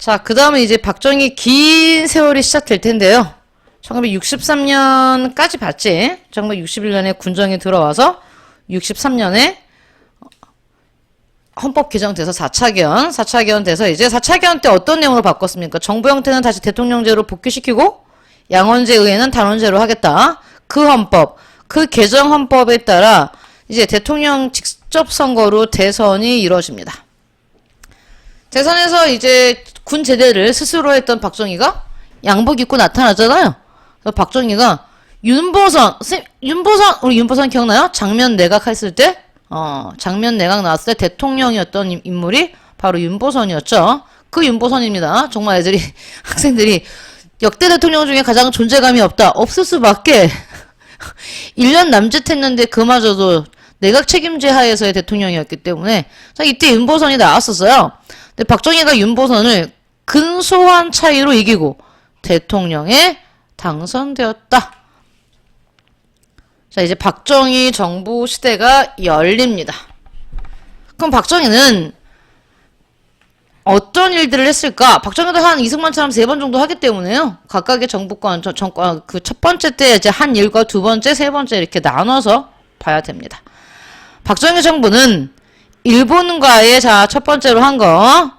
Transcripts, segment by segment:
자, 그 다음에 이제 박정희 긴 세월이 시작될 텐데요. 1963년까지 봤지. 1961년에 군정에 들어와서 63년에 헌법 개정돼서 4차 개헌 돼서 이제 4차 개헌 때 어떤 내용으로 바꿨습니까? 정부 형태는 다시 대통령제로 복귀시키고 양원제 의회는 단원제로 하겠다. 그 헌법, 그 개정 헌법에 따라 이제 대통령 직접 선거로 대선이 이루어집니다. 대선에서 이제 군 제대를 스스로 했던 박정희가 양복 입고 나타나잖아요. 그래서 박정희가 우리 윤보선 기억나요? 장면 내각 했을 때, 장면 내각 나왔을 때 대통령이었던 인물이 바로 윤보선이었죠. 그 윤보선입니다. 정말 애들이, 학생들이 역대 대통령 중에 가장 존재감이 없다. 없을 수밖에. 1년 남짓했는데 그마저도 내각 책임제 하에서의 대통령이었기 때문에, 자, 이때 윤보선이 나왔었어요. 근데 박정희가 윤보선을 근소한 차이로 이기고 대통령에 당선되었다. 자, 이제 박정희 정부 시대가 열립니다. 그럼 박정희는 어떤 일들을 했을까? 박정희도 한 이승만처럼 3번 정도 하기 때문에요. 각각의 정부권, 정권, 그 첫 번째 때 이제 한 일과 두 번째, 세 번째 이렇게 나눠서 봐야 됩니다. 박정희 정부는 일본과의 자, 첫 번째로 한 거,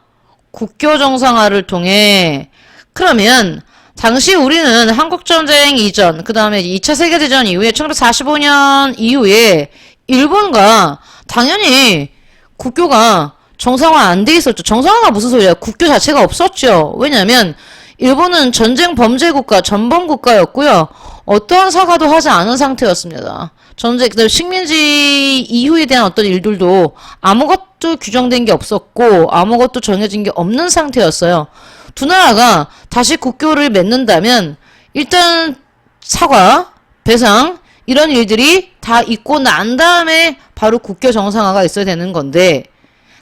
국교 정상화를 통해, 그러면 당시 우리는 한국전쟁 이전, 그 다음에 2차 세계대전 이후에 1945년 이후에 일본과 당연히 국교가 정상화 안 돼 있었죠. 정상화가 무슨 소리야? 국교 자체가 없었죠. 왜냐면 일본은 전쟁 범죄 국가, 전범 국가였고요. 어떠한 사과도 하지 않은 상태였습니다. 전쟁, 그다음에 식민지 이후에 대한 어떤 일들도 아무것도 규정된 게 없었고 아무것도 정해진 게 없는 상태였어요. 두 나라가 다시 국교를 맺는다면 일단 사과, 배상 이런 일들이 다 있고 난 다음에 바로 국교 정상화가 있어야 되는 건데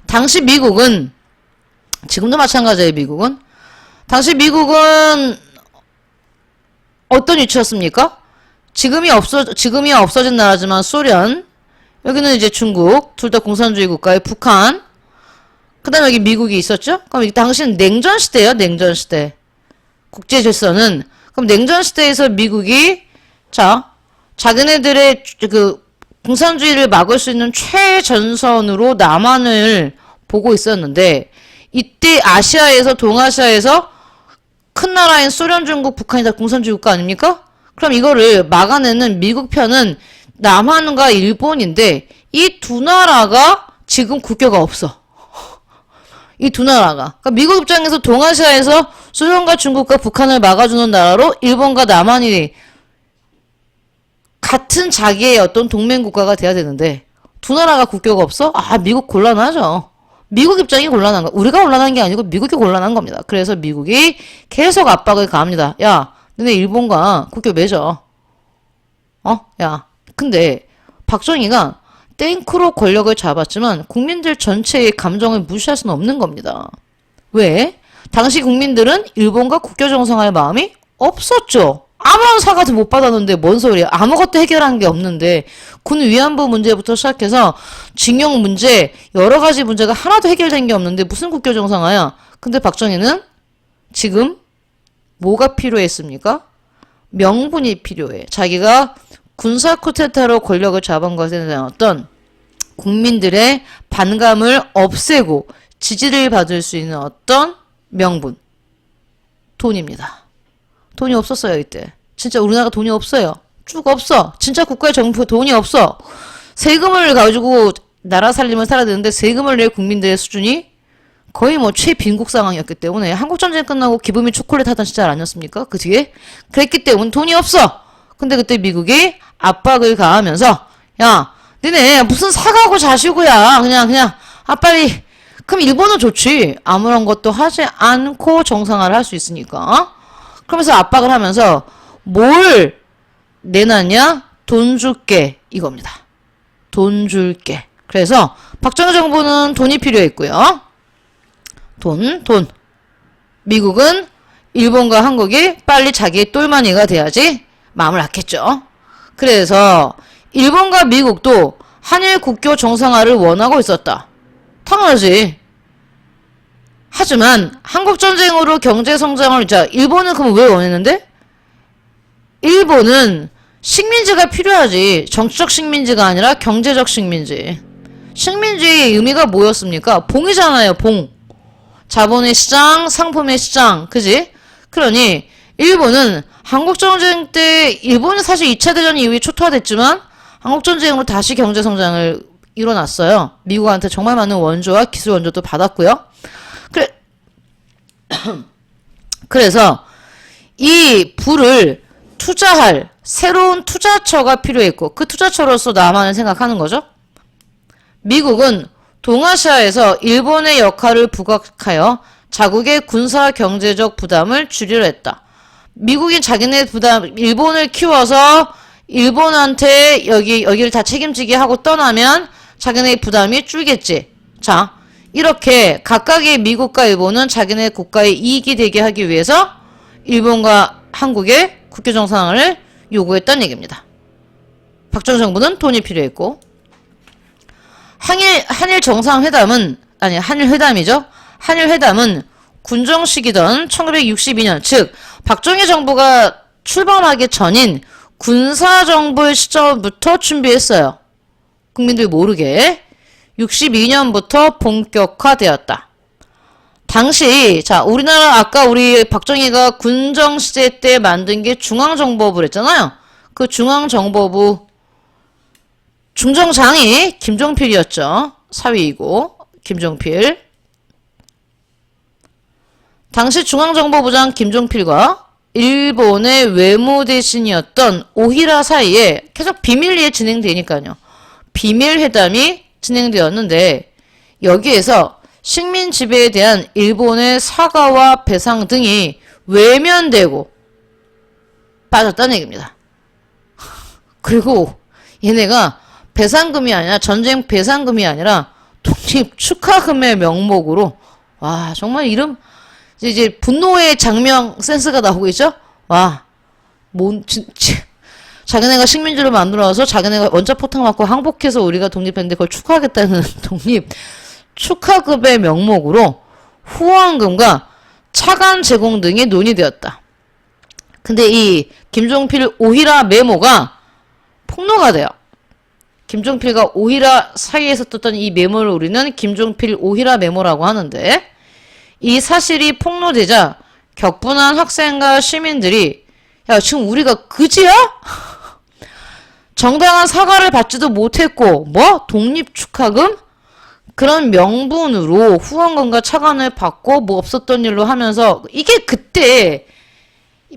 당시 미국은 지금도 마찬가지예요. 미국은 당시 미국은 어떤 위치였습니까? 지금이 없어진 나라지만 소련, 여기는 이제 중국, 둘 다 공산주의 국가의 북한, 그 다음에 여기 미국이 있었죠? 그럼 이 당시는 냉전시대예요, 냉전시대. 국제질서는. 그럼 냉전시대에서 미국이, 자, 자기네들의 그 공산주의를 막을 수 있는 최전선으로 남한을 보고 있었는데, 이때 아시아에서, 동아시아에서 큰 나라인 소련, 중국, 북한이 다 공산주의 국가 아닙니까? 그럼 이거를 막아내는 미국 편은 남한과 일본인데 이 두 나라가 지금 국교가 없어. 이 두 나라가. 그러니까 미국 입장에서 동아시아에서 소련과 중국과 북한을 막아주는 나라로 일본과 남한이 같은 자기의 어떤 동맹국가가 돼야 되는데 두 나라가 국교가 없어? 아, 미국 곤란하죠. 미국 입장이 곤란한 거. 우리가 곤란한 게 아니고 미국이 곤란한 겁니다. 그래서 미국이 계속 압박을 가합니다. 야, 너네 일본과 국교 맺어. 야. 근데 박정희가 땡크로 권력을 잡았지만 국민들 전체의 감정을 무시할 수는 없는 겁니다. 왜? 당시 국민들은 일본과 국교 정상화할 마음이 없었죠. 아무런 사과도 못 받았는데 뭔 소리야. 아무것도 해결한 게 없는데 군 위안부 문제부터 시작해서 징용 문제 여러 가지 문제가 하나도 해결된 게 없는데 무슨 국교 정상화야. 근데 박정희는 지금 뭐가 필요했습니까? 명분이 필요해. 자기가 군사 쿠데타로 권력을 잡은 것에 대한 어떤 국민들의 반감을 없애고 지지를 받을 수 있는 어떤 명분. 돈입니다. 돈이 없었어요, 이때. 진짜 우리나라가 돈이 없어요. 쭉 없어. 진짜 국가의 정부 돈이 없어. 세금을 가지고 나라 살림을 살아야 되는데 세금을 낼 국민들의 수준이 거의 뭐 최빈국 상황이었기 때문에 한국전쟁 끝나고 기부미 초콜릿 하던 시절 아니었습니까? 그 뒤에? 그랬기 때문에 돈이 없어. 근데 그때 미국이 압박을 가하면서 야, 니네 무슨 사과하고 자시고야. 그냥 빨리. 그럼 일본은 좋지. 아무런 것도 하지 않고 정상화를 할 수 있으니까. 그러면서 압박을 하면서 뭘 내놨냐? 돈 줄게. 이겁니다. 돈 줄게. 그래서 박정희 정부는 돈이 필요했고요. 돈. 미국은 일본과 한국이 빨리 자기의 똘마니가 돼야지 마음을 놨겠죠. 그래서 일본과 미국도 한일 국교 정상화를 원하고 있었다. 당연하지. 하지만 한국전쟁으로 경제성장을, 자, 일본은 그럼 왜 원했는데? 일본은 식민지가 필요하지. 정치적 식민지가 아니라 경제적 식민지. 식민지의 의미가 뭐였습니까? 봉이잖아요, 봉. 자본의 시장, 상품의 시장. 그지? 그러니 일본은 한국전쟁 때, 일본은 사실 2차 대전 이후에 초토화됐지만 한국전쟁으로 다시 경제성장을 이뤄놨어요. 미국한테 정말 많은 원조와 기술 원조도 받았고요. 그래서 이 부를 투자할 새로운 투자처가 필요했고, 그 투자처로서 남한을 생각하는 거죠. 미국은 동아시아에서 일본의 역할을 부각하여 자국의 군사 경제적 부담을 줄이려 했다. 미국이 자기네 부담, 일본을 키워서 일본한테 여기를 다 책임지게 하고 떠나면 자기네 부담이 줄겠지. 자, 이렇게 각각의 미국과 일본은 자기네 국가의 이익이 되게 하기 위해서 일본과 한국의 국교 정상화를 요구했다는 얘기입니다. 박정희 정부는 돈이 필요했고, 한일 정상회담은, 아니, 한일회담이죠. 한일회담은 군정식이던 1962년, 즉 박정희 정부가 출범하기 전인 군사정부 시절부터 준비했어요. 국민들이 모르게 62년부터 본격화되었다. 당시, 자, 우리나라 아까 우리 박정희가 군정시대 때 만든 게 중앙정보부를 했잖아요. 그 중앙정보부 중정장이 김종필이었죠. 사위이고 김종필. 당시 중앙정보부장 김종필과 일본의 외무대신이었던 오히라 사이에 계속 비밀리에 진행되니까요. 비밀회담이 진행되었는데, 여기에서 식민 지배에 대한 일본의 사과와 배상 등이 외면되고 빠졌다는 얘기입니다. 그리고 얘네가 배상금이 아니라, 전쟁 배상금이 아니라 독립 축하금의 명목으로, 와, 정말 이름, 이제 분노의 장명 센스가 나오고 있죠? 와, 진짜. 자기네가 식민지를 만들어서 자기네가 원자포탄 맞고 항복해서 우리가 독립했는데 그걸 축하하겠다는 독립 축하급의 명목으로 후원금과 차관 제공 등이 논의되었다. 근데 이 김종필 오히라 메모가 폭로가 돼요. 김종필과 오히라 사이에서 떴던 이 메모를 우리는 김종필 오히라 메모라고 하는데, 이 사실이 폭로되자 격분한 학생과 시민들이, 야, 지금 우리가 그지야? 정당한 사과를 받지도 못했고, 뭐? 독립축하금? 그런 명분으로 후원금과 차관을 받고 뭐 없었던 일로 하면서, 이게 그때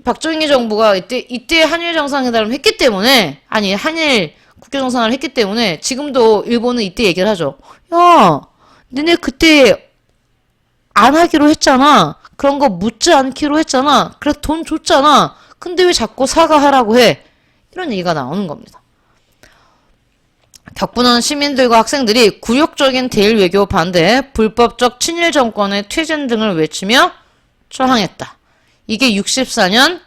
박정희 정부가 이때 한일 정상회담을 했기 때문에, 아니 한일 국교 정상을 했기 때문에 지금도 일본은 이때 얘기를 하죠. 야, 니네 그때 안 하기로 했잖아. 그런 거 묻지 않기로 했잖아. 그래서 돈 줬잖아. 근데 왜 자꾸 사과하라고 해? 이런 얘기가 나오는 겁니다. 격분한 시민들과 학생들이 굴욕적인 대일 외교 반대, 불법적 친일 정권의 퇴진 등을 외치며 저항했다. 이게 64년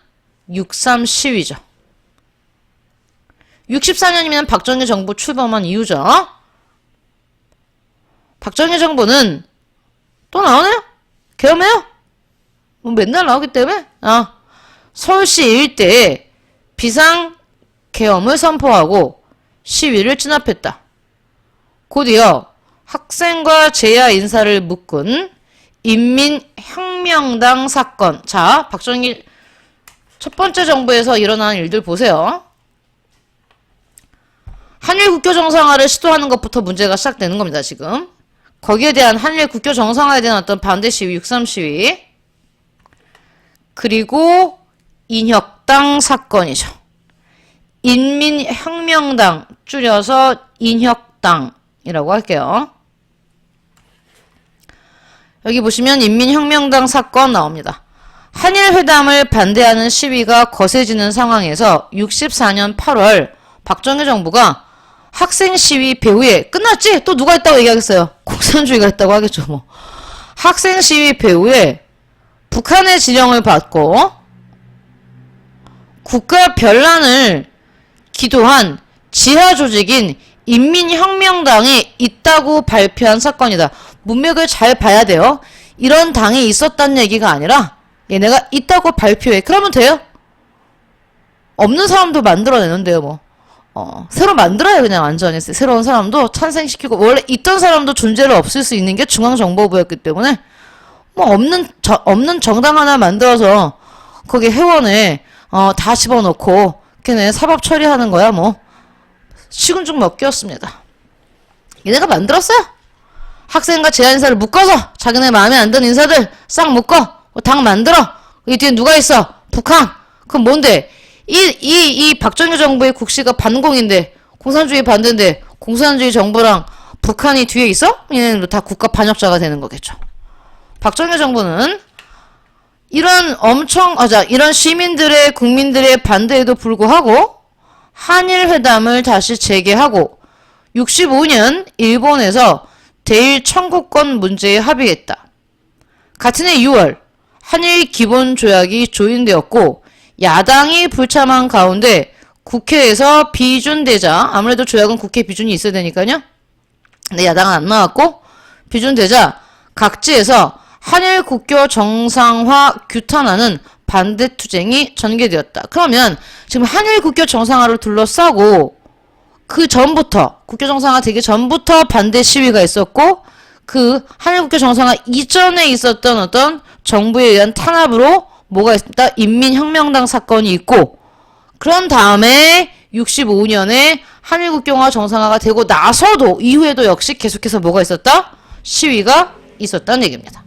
6.3 시위죠. 64년이면 박정희 정부 출범한 이후죠. 박정희 정부는 또 나오네요? 계엄해요? 뭐 맨날 나오기 때문에? 서울시 일대에 비상 계엄을 선포하고 시위를 진압했다. 곧이어 학생과 제야 인사를 묶은 인민혁명당 사건. 자, 박정희 첫 번째 정부에서 일어난 일들 보세요. 한일 국교 정상화를 시도하는 것부터 문제가 시작되는 겁니다, 지금. 거기에 대한 한일 국교 정상화에 대한 어떤 반대 시위, 6.3 시위. 그리고 인혁당 사건이죠. 인민혁명당, 줄여서 인혁당이라고 할게요. 여기 보시면 인민혁명당 사건 나옵니다. 한일회담을 반대하는 시위가 거세지는 상황에서 64년 8월 박정희 정부가 학생 시위 배후에, 끝났지? 또 누가 있다고 얘기하겠어요? 공산주의가 있다고 하겠죠, 뭐. 학생 시위 배후에 북한의 지령을 받고 국가 변란을 기도한 지하 조직인 인민혁명당이 있다고 발표한 사건이다. 문맥을 잘 봐야 돼요. 이런 당이 있었다는 얘기가 아니라 얘네가 있다고 발표해. 그러면 돼요. 없는 사람도 만들어내는데요, 뭐. 새로 만들어요, 그냥 완전히. 새로운 사람도 탄생시키고, 원래 있던 사람도 존재를 없앨 수 있는 게 중앙정보부였기 때문에, 뭐, 없는 정당 하나 만들어서, 거기 회원에, 다 집어넣고, 걔네 사법 처리하는 거야, 뭐. 식은 죽 먹기였습니다. 얘네가 만들었어요. 학생과 제한인사를 묶어서, 자기네 마음에 안 드는 인사들 싹 묶어, 당 만들어. 이 뒤에 누가 있어? 북한. 그럼 뭔데? 이 박정희 정부의 국시가 반공인데, 공산주의 반대인데, 공산주의 정부랑 북한이 뒤에 있어? 얘네는 다 국가 반역자가 되는 거겠죠. 박정희 정부는 이런 이런 시민들의, 국민들의 반대에도 불구하고, 한일 회담을 다시 재개하고, 65년 일본에서 대일 청구권 문제에 합의했다. 같은 해 6월, 한일 기본조약이 조인되었고, 야당이 불참한 가운데 국회에서 비준되자, 아무래도 조약은 국회 비준이 있어야 되니까요. 근데 야당은 안 나왔고, 비준되자 각지에서 한일 국교 정상화 규탄하는 반대 투쟁이 전개되었다. 그러면 지금 한일 국교 정상화를 둘러싸고 그 전부터, 국교 정상화 되기 전부터 반대 시위가 있었고, 그 한일 국교 정상화 이전에 있었던 어떤 정부에 의한 탄압으로 뭐가 있습니다. 인민혁명당 사건이 있고, 그런 다음에 65년에 한일국교가 정상화가 되고 나서도 이후에도 역시 계속해서 뭐가 있었다? 시위가 있었다는 얘기입니다.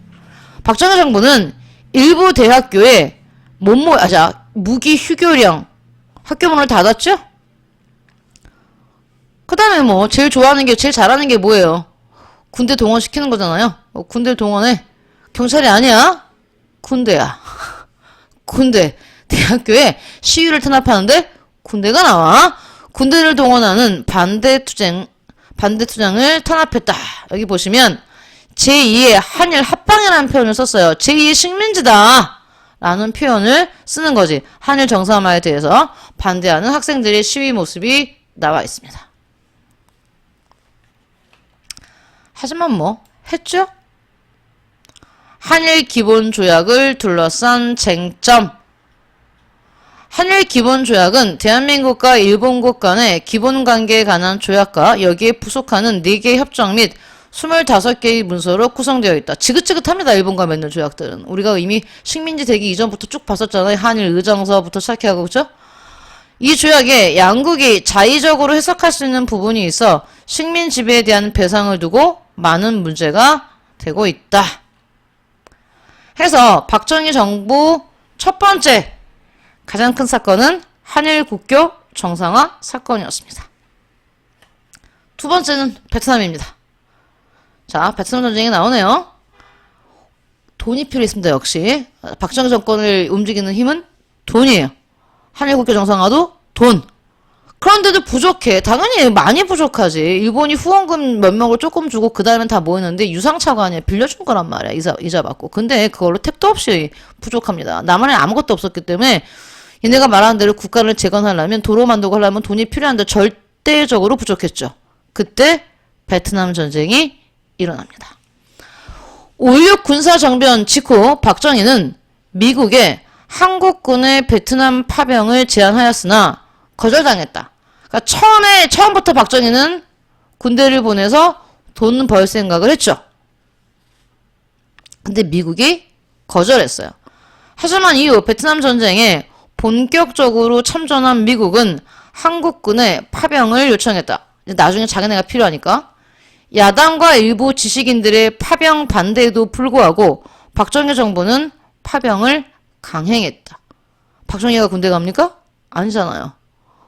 박정희 정부는 일부 대학교에 무기 휴교령 학교 문을 닫았죠? 그 다음에 뭐 제일 잘하는 게 뭐예요? 군대 동원시키는 거잖아요. 군대 동원해. 경찰이 아니야? 군대야. 군대. 대학교에 시위를 탄압하는데 군대가 나와. 군대를 동원하는 반대 투쟁을 탄압했다. 여기 보시면 제2의 한일 합방이라는 표현을 썼어요. 제2의 식민지다 라는 표현을 쓰는 거지. 한일 정상화에 대해서 반대하는 학생들의 시위 모습이 나와 있습니다. 하지만 뭐 했죠? 한일 기본조약을 둘러싼 쟁점. 한일 기본조약은 대한민국과 일본국 간의 기본관계에 관한 조약과 여기에 부속하는 4개의 협정 및 25개의 문서로 구성되어 있다. 지긋지긋합니다. 일본과 맺는 조약들은. 우리가 이미 식민지 되기 이전부터 쭉 봤었잖아요. 한일 의정서부터 시작해가고, 그죠? 이 조약에 양국이 자의적으로 해석할 수 있는 부분이 있어 식민 지배에 대한 배상을 두고 많은 문제가 되고 있다. 해서 박정희 정부 첫 번째 가장 큰 사건은 한일 국교 정상화 사건이었습니다. 두 번째는 베트남입니다. 자, 베트남 전쟁이 나오네요. 돈이 필요했습니다. 역시 박정희 정권을 움직이는 힘은 돈이에요. 한일 국교 정상화도 돈. 그런데도 부족해. 당연히 많이 부족하지. 일본이 후원금 몇 명을 조금 주고 그 다음엔 다 모였는데 유상차가 아니야. 빌려준 거란 말이야. 이자 받고. 근데 그걸로 택도 없이 부족합니다. 남한에 아무것도 없었기 때문에 얘네가 말하는 대로 국가를 재건하려면, 도로 만들고 하려면 돈이 필요한데 절대적으로 부족했죠. 그때 베트남 전쟁이 일어납니다. 5.16 군사정변 직후 박정희는 미국에 한국군의 베트남 파병을 제안하였으나 거절당했다. 그러니까 처음부터 박정희는 군대를 보내서 돈 벌 생각을 했죠. 근데 미국이 거절했어요. 하지만 이후 베트남 전쟁에 본격적으로 참전한 미국은 한국군의 파병을 요청했다. 나중에 자기네가 필요하니까. 야당과 일부 지식인들의 파병 반대에도 불구하고 박정희 정부는 파병을 강행했다. 박정희가 군대 갑니까? 아니잖아요.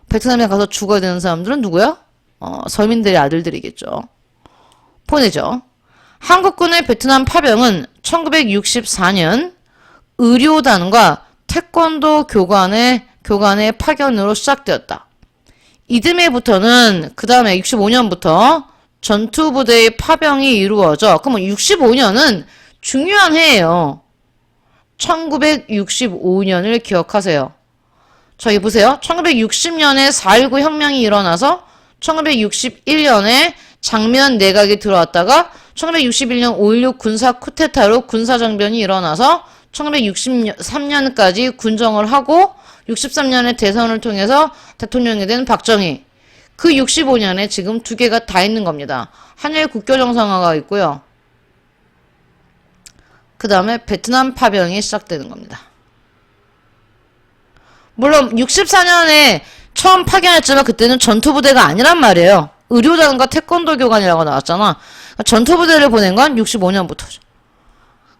베트남에 가서 죽어야 되는 사람들은 누구야? 서민들의 아들들이겠죠. 보내죠. 한국군의 베트남 파병은 1964년 의료단과 태권도 교관의 파견으로 시작되었다. 이듬해부터는 그 다음에 65년부터 전투부대의 파병이 이루어져. 그러면 65년은 중요한 해예요. 1965년을 기억하세요. 저기 보세요. 1960년에 4.19 혁명이 일어나서 1961년에 장면 내각이 들어왔다가 1961년 5.16 군사 쿠데타로 군사정변이 일어나서 1963년까지 군정을 하고 63년에 대선을 통해서 대통령이 된 박정희. 그 65년에 지금 두 개가 다 있는 겁니다. 한일 국교 정상화가 있고요. 그 다음에 베트남 파병이 시작되는 겁니다. 물론 64년에 처음 파견했지만 그때는 전투부대가 아니란 말이에요. 의료단과 태권도 교관이라고 나왔잖아. 전투부대를 보낸 건 65년부터죠.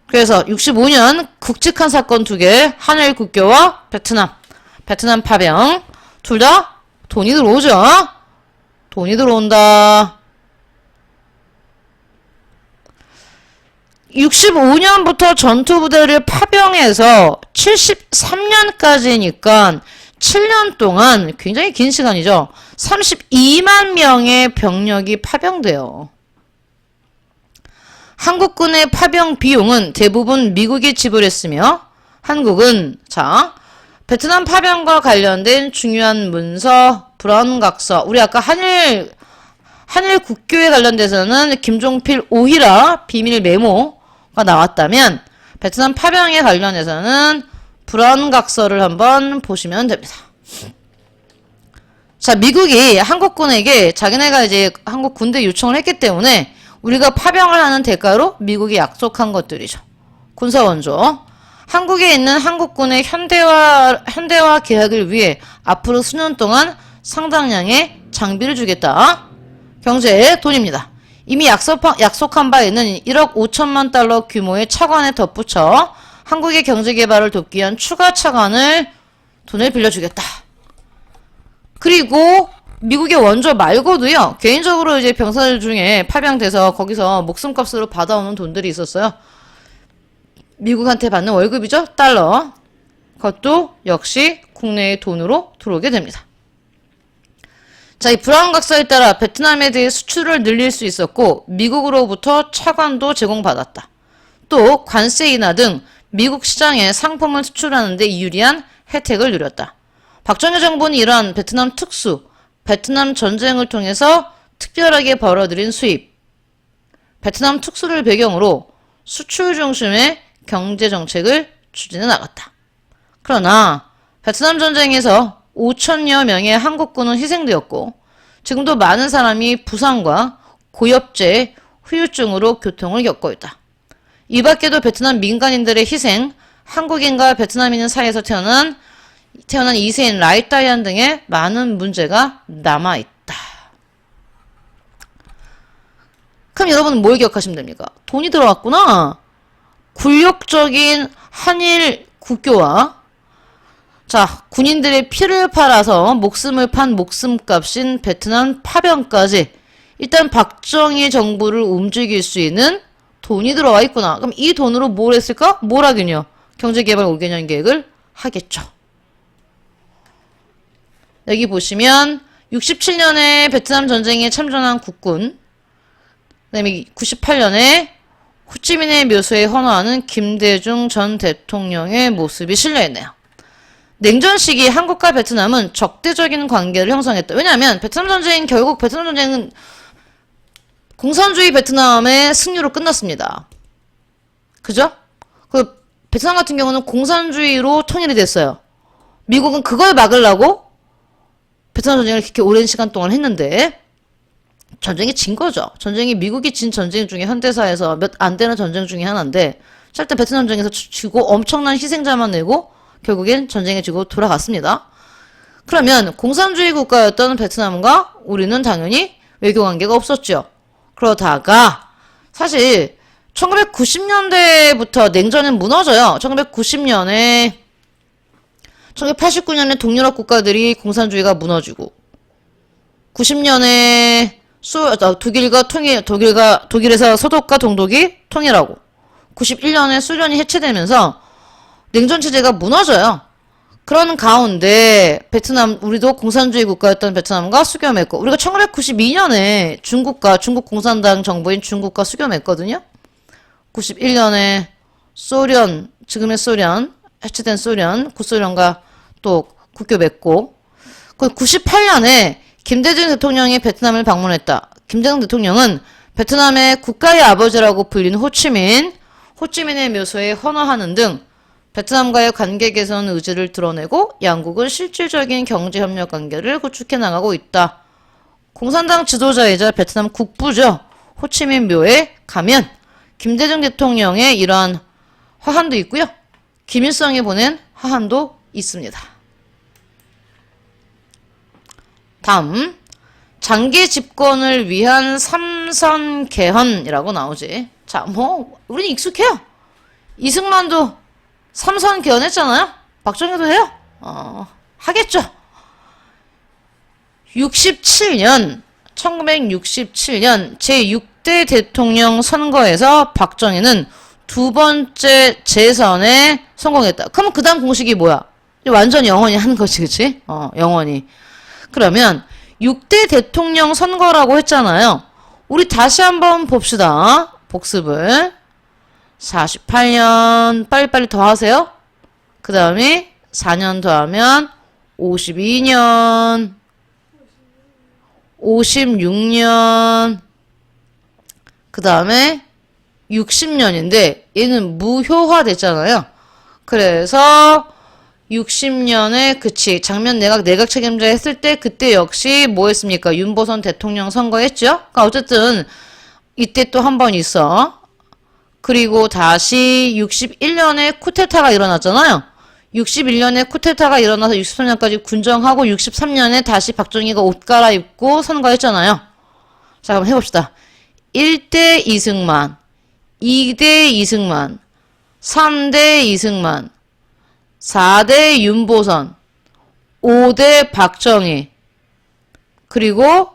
그래서 65년 굵직한 사건 두 개, 한일 국교와 베트남 파병. 둘 다 돈이 들어오죠. 돈이 들어온다. 65년부터 전투부대를 파병해서 73년까지니까 7년 동안 굉장히 긴 시간이죠. 32만 명의 병력이 파병돼요. 한국군의 파병 비용은 대부분 미국이 지불했으며 한국은 베트남 파병과 관련된 중요한 문서, 브라운각서, 우리 아까 한일 국교에 관련돼서는 김종필 오히라 비밀 메모가 나왔다면 베트남 파병에 관련해서는 브라운각서를 한번 보시면 됩니다. 자, 미국이 한국군에게 자기네가 이제 한국 군대 요청을 했기 때문에 우리가 파병을 하는 대가로 미국이 약속한 것들이죠. 군사원조. 한국에 있는 한국군의 현대화 계획을 위해 앞으로 수년 동안 상당량의 장비를 주겠다. 경제의 돈입니다. 이미 약속한 바 있는 1억 5천만 달러 규모의 차관에 덧붙여 한국의 경제 개발을 돕기 위한 추가 차관을 돈을 빌려주겠다. 그리고 미국의 원조 말고도요, 개인적으로 이제 병사들 중에 파병돼서 거기서 목숨값으로 받아오는 돈들이 있었어요. 미국한테 받는 월급이죠? 달러. 그것도 역시 국내의 돈으로 들어오게 됩니다. 자, 이 브라운 각서에 따라 베트남에 대해 수출을 늘릴 수 있었고 미국으로부터 차관도 제공받았다. 또 관세 인하 등 미국 시장에 상품을 수출하는 데 유리한 혜택을 누렸다. 박정희 정부는 이러한 베트남 베트남 전쟁을 통해서 특별하게 벌어들인 수입, 베트남 특수를 배경으로 수출 중심의 경제 정책을 추진해 나갔다. 그러나 베트남 전쟁에서 5천여 명의 한국군은 희생되었고 지금도 많은 사람이 부상과 고엽제, 후유증으로 교통을 겪고 있다. 이 밖에도 베트남 민간인들의 희생, 한국인과 베트남인 사이에서 태어난 2세인 라이따이안 등의 많은 문제가 남아있다. 그럼 여러분은 뭘 기억하시면 됩니까? 돈이 들어왔구나. 굴욕적인 한일 국교와 군인들의 피를 팔아서 목숨을 판 목숨값인 베트남 파병까지 일단 박정희 정부를 움직일 수 있는 돈이 들어와 있구나. 그럼 이 돈으로 뭘 했을까? 뭘 하긴요? 경제개발 5개년 계획을 하겠죠. 여기 보시면 67년에 베트남 전쟁에 참전한 국군, 그 다음에 98년에 호치민의 묘소에 헌화하는 김대중 전 대통령의 모습이 실려있네요. 냉전 시기 한국과 베트남은 적대적인 관계를 형성했다. 왜냐하면 결국 베트남 전쟁은 공산주의 베트남의 승리로 끝났습니다. 그죠? 그 베트남 같은 경우는 공산주의로 통일이 됐어요. 미국은 그걸 막으려고 베트남 전쟁을 그렇게 오랜 시간 동안 했는데 전쟁이 진 거죠. 전쟁이 미국이 진 전쟁 중에 현대사에서 몇 안 되는 전쟁 중에 하나인데 일단 베트남 전쟁에서 지고 엄청난 희생자만 내고 결국엔 전쟁에 지고 돌아갔습니다. 그러면 공산주의 국가였던 베트남과 우리는 당연히 외교관계가 없었죠. 그러다가 사실 1990년대부터 냉전은 무너져요. 1989년에 동유럽 국가들이 공산주의가 무너지고 90년에 독일에서 서독과 동독이 통일하고 91년에 소련이 해체되면서 냉전 체제가 무너져요. 그런 가운데 우리도 공산주의 국가였던 베트남과 수교 맺고 우리가 1992년에 중국 공산당 정부인 중국과 수교 맺거든요. 91년에 지금의 소련, 해체된 소련, 구소련과 또 국교 맺고 98년에 김대중 대통령이 베트남을 방문했다. 김대중 대통령은 베트남의 국가의 아버지라고 불리는 호치민, 호치민의 묘소에 헌화하는 등 베트남과의 관계 개선 의지를 드러내고 양국은 실질적인 경제협력 관계를 구축해 나가고 있다. 공산당 지도자이자 베트남 국부죠. 호치민 묘에 가면 김대중 대통령의 이러한 화환도 있고요. 김일성이 보낸 화환도 있습니다. 다음 장기 집권을 위한 삼선 개헌이라고 나오지. 자, 우리는 익숙해요. 이승만도 삼선 개헌했잖아요. 박정희도 해요. 하겠죠. 1967년 제6대 대통령 선거에서 박정희는 두 번째 재선에 성공했다. 그러면 그 다음 공식이 뭐야? 완전 영원히 하는 거지, 그치? 영원히. 그러면 6대 대통령 선거라고 했잖아요. 우리 다시 한번 봅시다. 복습을. 48년 빨리빨리 더하세요. 그 다음에 4년 더하면 52년 56년 그 다음에 60년인데 얘는 무효화 됐잖아요. 그래서 60년에 그치 장면 내각 책임자 했을 때 그때 역시 뭐 했습니까? 윤보선 대통령 선거했죠. 그러니까 어쨌든 이때 또 한 번 있어. 그리고 다시 61년에 쿠데타가 일어났잖아요. 61년에 쿠데타가 일어나서 63년까지 군정하고 63년에 다시 박정희가 옷 갈아입고 선거했잖아요. 자, 한번 해봅시다. 1대 이승만, 2대 이승만, 3대 이승만, 4대 윤보선, 5대 박정희, 그리고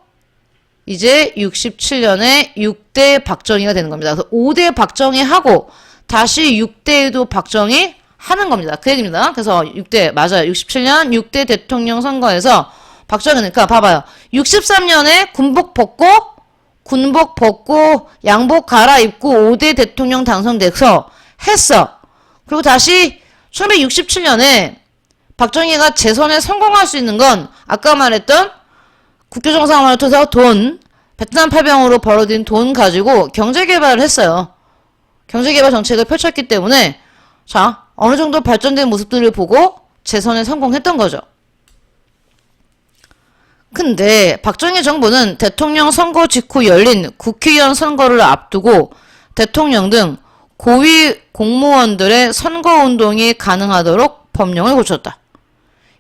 이제 67년에 6대 박정희가 되는 겁니다. 그래서 5대 박정희 하고 다시 6대에도 박정희 하는 겁니다. 그 얘기입니다. 그래서 6대 맞아요. 67년 6대 대통령 선거에서 박정희니까 봐봐요. 63년에 군복 벗고 양복 갈아입고 5대 대통령 당선돼서 했어. 그리고 다시 1967년에 박정희가 재선에 성공할 수 있는 건 아까 말했던 국교 정상화를 통해서 베트남 파병으로 벌어진 돈 가지고 경제개발을 했어요. 경제개발 정책을 펼쳤기 때문에 자 어느 정도 발전된 모습들을 보고 재선에 성공했던 거죠. 근데 박정희 정부는 대통령 선거 직후 열린 국회의원 선거를 앞두고 대통령 등 고위 공무원들의 선거운동이 가능하도록 법령을 고쳤다.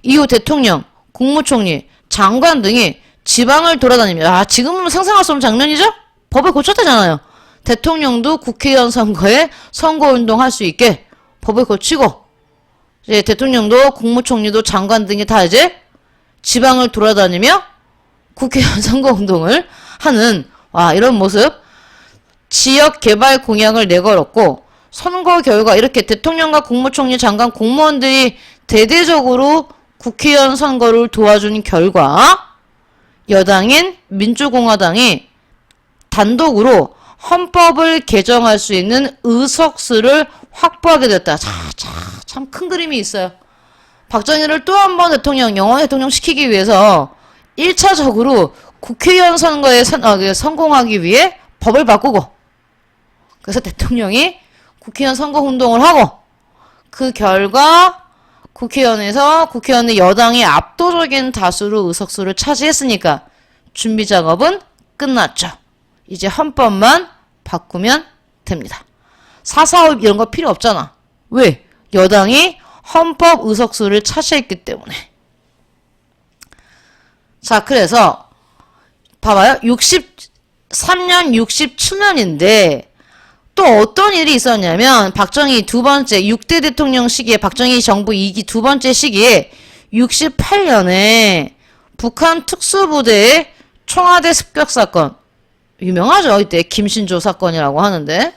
이후 대통령, 국무총리, 장관 등이 지방을 돌아다닙니다. 지금은 상상할 수 없는 장면이죠? 법을 고쳤다잖아요. 대통령도 국회의원 선거에 선거운동 할 수 있게 법을 고치고 이제 대통령도 국무총리도 장관 등이 다 이제 지방을 돌아다니며 국회의원 선거운동을 하는 이런 모습. 지역 개발 공약을 내걸었고 선거 결과 이렇게 대통령과 국무총리, 장관, 공무원들이 대대적으로 국회의원 선거를 도와준 결과 여당인 민주공화당이 단독으로 헌법을 개정할 수 있는 의석수를 확보하게 됐다. 참 큰 그림이 있어요. 박정희를 또 한 번 영원 대통령 시키기 위해서 1차적으로 국회의원 선거에 성공하기 위해 법을 바꾸고 그래서 대통령이 국회의원 선거 운동을 하고 그 결과 국회의원의 여당이 압도적인 다수로 의석수를 차지했으니까 준비 작업은 끝났죠. 이제 헌법만 바꾸면 됩니다. 4.4.5 이런 거 필요 없잖아. 왜? 여당이 헌법 의석수를 차지했기 때문에. 자, 그래서 봐봐요. 63년, 67년인데 또 어떤 일이 있었냐면 박정희 두 번째 6대 대통령 시기에 박정희 정부 2기 두 번째 시기에 68년에 북한 특수부대의 청와대 습격 사건 유명하죠. 이때 김신조 사건이라고 하는데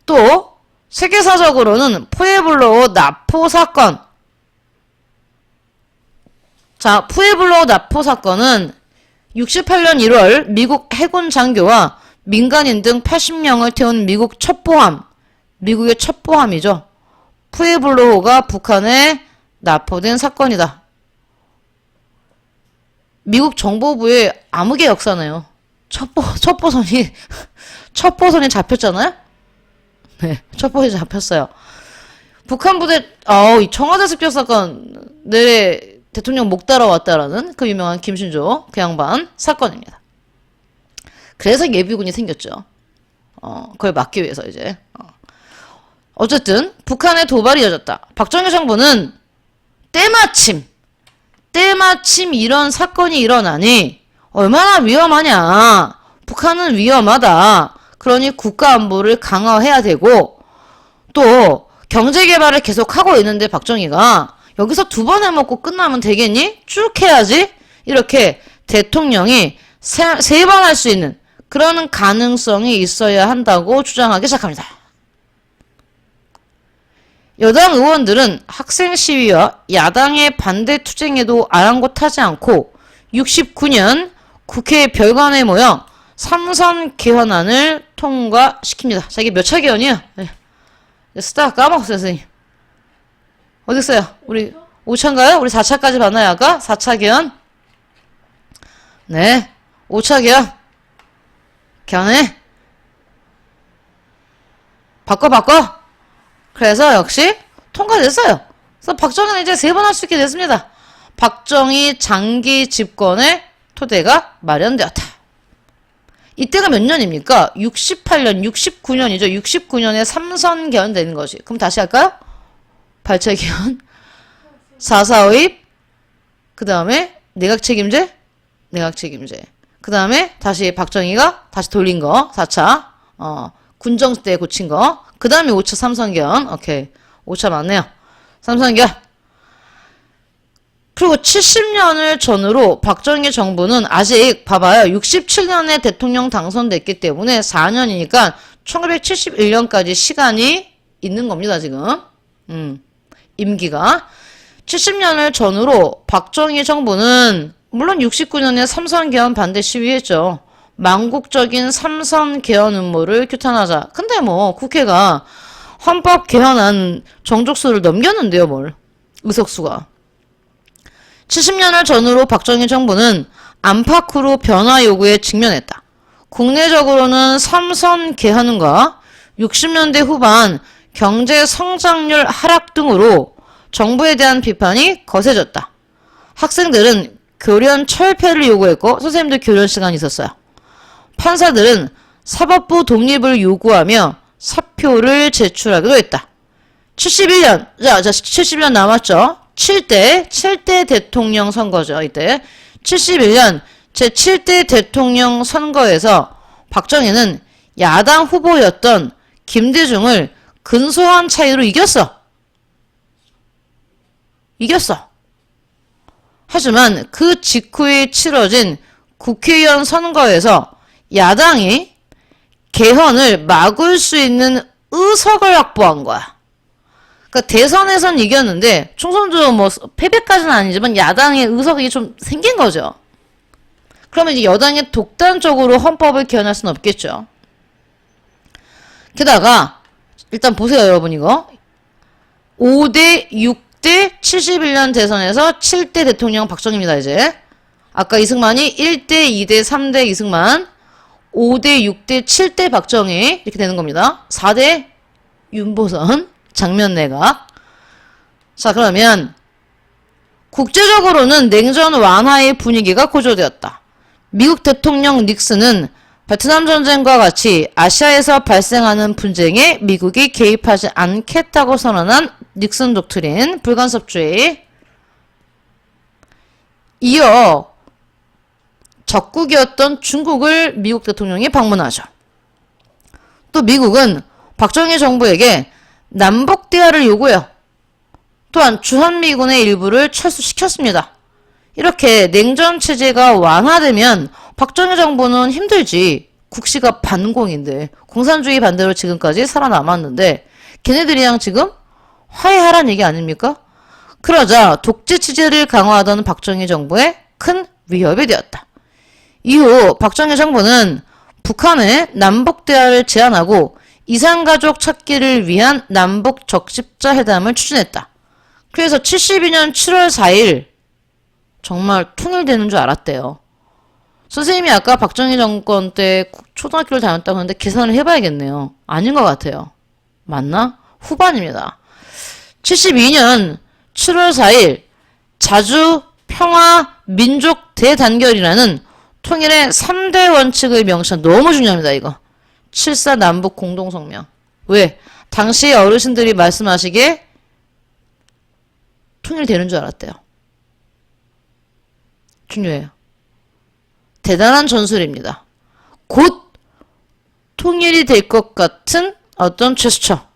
또 세계사적으로는 푸에블로우 나포 사건. 자, 푸에블로우 나포 사건은 68년 1월 미국 해군 장교와 민간인 등 80명을 태운 미국의 첩보함이죠. 푸에블로우가 북한에 납포된 사건이다. 미국 정보부의 암흑의 역사네요. 첩보선이, 첩보선이 잡혔잖아요? 네, 첩보선이 잡혔어요. 북한 부대, 이 청와대 습격 사건, 내래 대통령 목 따라왔다라는 그 유명한 김신조, 그 양반 사건입니다. 그래서 예비군이 생겼죠. 그걸 막기 위해서 이제. 어쨌든, 북한의 도발이 이어졌다. 박정희 정부는 때마침 이런 사건이 일어나니, 얼마나 위험하냐. 북한은 위험하다. 그러니 국가 안보를 강화해야 되고, 또, 경제 개발을 계속하고 있는데 박정희가 여기서 두 번 해먹고 끝나면 되겠니? 쭉 해야지? 이렇게 대통령이 세 번 할 수 있는 그런 가능성이 있어야 한다고 주장하기 시작합니다. 여당 의원들은 학생 시위와 야당의 반대 투쟁에도 아랑곳하지 않고 69년 국회 별관에 모여 삼선 개헌안을 통과시킵니다. 자, 이게 몇 차 개헌이에요? 네. 쓰다가 까먹었어요, 선생님. 어딨어요? 우리 5차인가요? 우리 4차까지 봤나요, 아까? 4차 개헌? 네. 5차 개헌. 개헌해. 바꿔. 그래서 역시 통과됐어요. 그래서 박정희는 이제 3번 할 수 있게 됐습니다. 박정희 장기 집권의 토대가 마련되었다. 이때가 몇 년입니까? 68년, 69년이죠. 69년에 삼선 개헌되는 것이. 그럼 다시 할까요? 8차 개헌, 4.4 오입, 그 다음에 내각 책임제. 그 다음에 다시 박정희가 다시 돌린 거, 4차. 군정 때 고친 거. 그 다음에 5차 삼선 개헌. 오케이. 5차 맞네요. 삼선 개헌. 그리고 70년을 전후로 박정희 정부는 아직 봐봐요. 67년에 대통령 당선됐기 때문에 4년이니까 1971년까지 시간이 있는 겁니다, 지금. 임기가. 70년을 전후로 박정희 정부는 물론 69년에 삼선 개헌 반대 시위했죠. 망국적인 삼선 개헌 음모를 규탄하자. 근데 뭐 국회가 헌법 개헌안 정족수를 넘겼는데요, 뭘. 의석수가. 70년을 전후로 박정희 정부는 안팎으로 변화 요구에 직면했다. 국내적으로는 삼선 개헌과 60년대 후반 경제 성장률 하락 등으로 정부에 대한 비판이 거세졌다. 학생들은 교련 철폐를 요구했고 선생님들 교련 시간이 있었어요. 판사들은 사법부 독립을 요구하며 사표를 제출하기도 했다. 71년, 자 71년 남았죠. 7대 대통령 선거죠, 이때. 71년 제7대 대통령 선거에서 박정희는 야당 후보였던 김대중을 근소한 차이로 이겼어. 하지만 그 직후에 치러진 국회의원 선거에서 야당이 개헌을 막을 수 있는 의석을 확보한 거야. 그러니까 대선에선 이겼는데 총선도 뭐 패배까지는 아니지만 야당의 의석이 좀 생긴 거죠. 그러면 이제 여당이 독단적으로 헌법을 개헌할 수는 없겠죠. 게다가 일단 보세요, 여러분. 이거 5대 6대 71년 대선에서 7대 대통령 박정희입니다. 이제 아까 이승만이 1대 2대 3대 이승만, 5대 6대 7대 박정희 이렇게 되는 겁니다. 4대 윤보선 장면 내각. 자, 그러면 국제적으로는 냉전 완화의 분위기가 고조되었다. 미국 대통령 닉슨은 베트남 전쟁과 같이 아시아에서 발생하는 분쟁에 미국이 개입하지 않겠다고 선언한 닉슨 독트린, 불간섭주의. 이어 적국이었던 중국을 미국 대통령이 방문하죠. 또 미국은 박정희 정부에게 남북 대화를 요구해요. 또한 주한미군의 일부를 철수시켰습니다. 이렇게 냉전 체제가 완화되면 박정희 정부는 힘들지. 국시가 반공인데 공산주의 반대로 지금까지 살아남았는데 걔네들이랑 지금 화해하란 얘기 아닙니까? 그러자 독재 체제를 강화하던 박정희 정부에 큰 위협이 되었다. 이후 박정희 정부는 북한에 남북 대화를 제안하고 이산가족 찾기를 위한 남북 적십자 회담을 추진했다. 그래서 72년 7월 4일 정말 통일되는 줄 알았대요. 선생님이 아까 박정희 정권 때 초등학교를 다녔다고 하는데 계산을 해봐야겠네요. 아닌 것 같아요. 맞나? 후반입니다. 72년 7월 4일 자주 평화 민족 대단결이라는 통일의 3대 원칙을 명시한 너무 중요합니다. 이거 7.4 남북 공동성명. 왜? 당시 어르신들이 말씀하시기에 통일되는 줄 알았대요. 중요해요. 대단한 전술입니다. 곧 통일이 될 것 같은 어떤 제스처,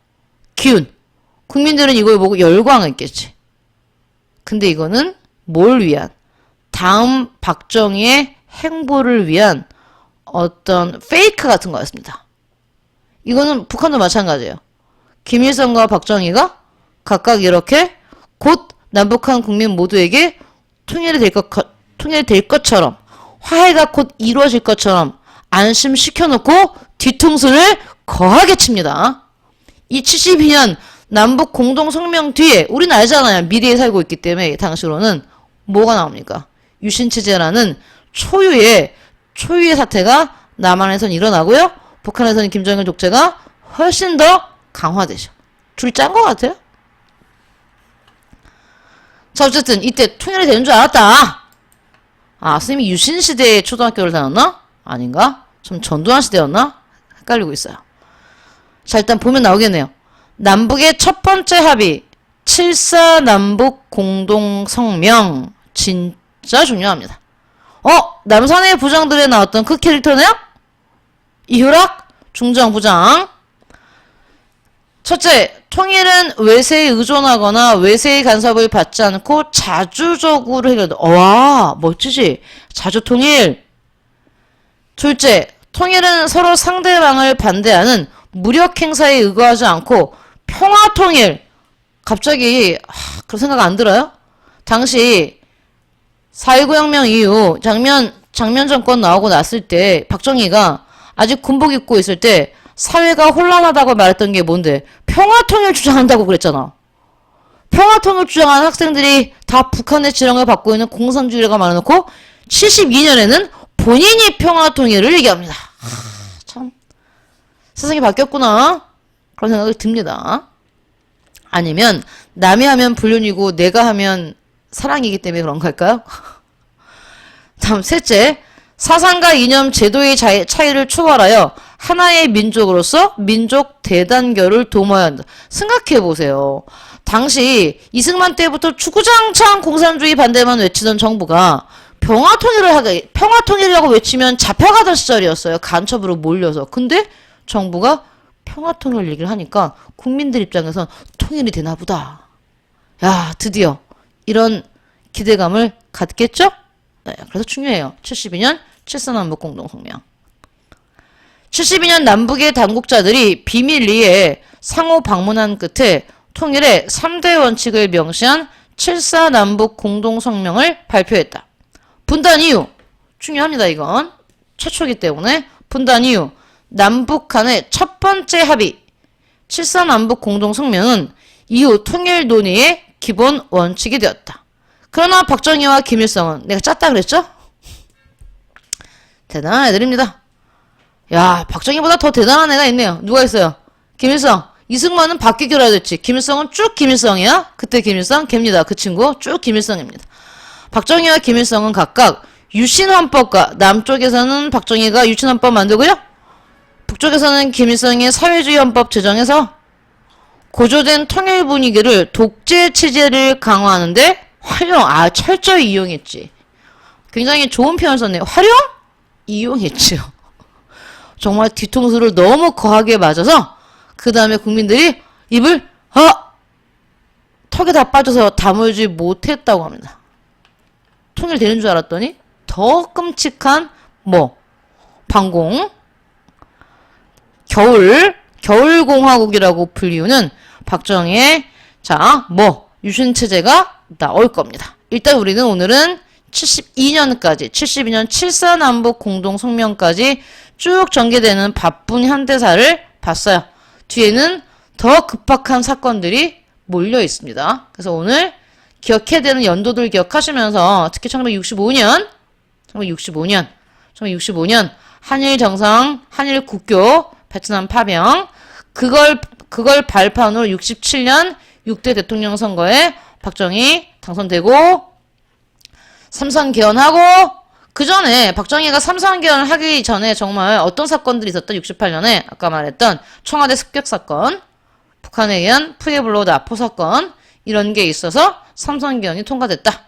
기운. 국민들은 이걸 보고 열광했겠지. 근데 이거는 뭘 위한? 다음 박정희의 행보를 위한 어떤 페이크 같은 거였습니다. 이거는 북한도 마찬가지예요. 김일성과 박정희가 각각 이렇게 곧 남북한 국민 모두에게 통일이 될 것처럼 화해가 곧 이루어질 것처럼 안심시켜놓고 뒤통수를 거하게 칩니다. 이 72년 남북 공동성명 뒤에 우리는 알잖아요. 미래에 살고 있기 때문에 당시로는 뭐가 나옵니까? 유신체제라는 초유의 사태가 남한에선 일어나고요. 북한에서는 김정일 독재가 훨씬 더 강화되죠. 둘이 짠 것 같아요. 자, 어쨌든 이때 통일이 되는 줄 알았다. 아, 선생님이 유신시대에 초등학교를 다녔나? 아닌가? 좀 전두환 시대였나? 헷갈리고 있어요. 자, 일단 보면 나오겠네요. 남북의 첫 번째 합의 7.4 남북 공동성명 진짜 중요합니다. 남산의 부장들에 나왔던 그 캐릭터네요? 이효락 중정부장. 첫째, 통일은 외세에 의존하거나 외세의 간섭을 받지 않고 자주적으로 해결된다. 와, 멋지지? 자주통일. 둘째, 통일은 서로 상대방을 반대하는 무력 행사에 의거하지 않고 평화통일. 갑자기 그런 생각 안 들어요? 당시 4.19 혁명 이후 장면 정권 나오고 났을 때 박정희가 아직 군복 입고 있을 때 사회가 혼란하다고 말했던 게 뭔데? 평화통일 주장한다고 그랬잖아. 평화통일 주장하는 학생들이 다 북한의 지령을 받고 있는 공산주의가 많아놓고 72년에는 본인이 평화통일을 얘기합니다. 참 세상이 바뀌었구나 그런 생각이 듭니다. 아니면 남이 하면 불륜이고 내가 하면 사랑이기 때문에 그런 걸까요? 다음 셋째, 사상과 이념, 제도의 차이를 초월하여 하나의 민족으로서 민족 대단결을 도모해야 한다. 생각해보세요. 당시 이승만 때부터 주구장창 공산주의 반대만 외치던 정부가 평화통일이라고 외치면 잡혀가던 시절이었어요. 간첩으로 몰려서. 근데 정부가 평화통일 얘기를 하니까 국민들 입장에선 통일이 되나 보다. 야, 드디어 이런 기대감을 갖겠죠? 네, 그래서 중요해요. 72년 7.4 남북 공동성명. 72년 남북의 당국자들이 비밀리에 상호 방문한 끝에 통일의 3대 원칙을 명시한 7.4 남북 공동성명을 발표했다. 분단 이후 중요합니다. 이건 최초이기 때문에 분단 이후 남북 간의 첫 번째 합의 7.4 남북 공동성명은 이후 통일 논의의 기본 원칙이 되었다. 그러나 박정희와 김일성은 내가 짰다 그랬죠? 대단한 애들입니다. 야, 박정희보다 더 대단한 애가 있네요. 누가 있어요? 김일성. 이승만은 박기규라 됐지. 김일성은 쭉 김일성이야. 그때 김일성 걔입니다. 그 친구 쭉 김일성입니다. 박정희와 김일성은 각각 유신헌법과 남쪽에서는 박정희가 유신헌법 만들고요. 북쪽에서는 김일성의 사회주의 헌법 제정해서 고조된 통일 분위기를 독재 체제를 강화하는데 철저히 이용했지. 굉장히 좋은 표현을 썼네요. 이용했죠. 정말 뒤통수를 너무 거하게 맞아서 그 다음에 국민들이 입을 턱에 다 빠져서 다물지 못했다고 합니다. 통일되는 줄 알았더니 더 끔찍한 반공 겨울공화국이라고 불리우는 박정희의 유신체제가 나올 겁니다. 일단 우리는 오늘은 72년 7.4 남북 공동성명까지 쭉 전개되는 바쁜 현대사를 봤어요. 뒤에는 더 급박한 사건들이 몰려 있습니다. 그래서 오늘 기억해야 되는 연도들 기억하시면서 특히 1965년 1965년 한일 정상, 한일 국교, 베트남 파병. 그걸 발판 후 67년 6대 대통령 선거에 박정희 당선되고 삼선 개헌하고 그 전에 박정희가 삼선 개헌을 하기 전에 정말 어떤 사건들이 있었다. 68년에 아까 말했던 청와대 습격 사건, 북한에 의한 푸에블로 나포 사건 이런 게 있어서 삼선 개헌이 통과됐다.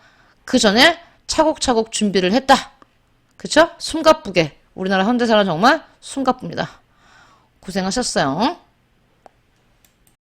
그 전에 차곡차곡 준비를 했다. 그쵸? 숨가쁘게 우리나라 현대사는 정말 숨가쁩니다. 고생하셨어요.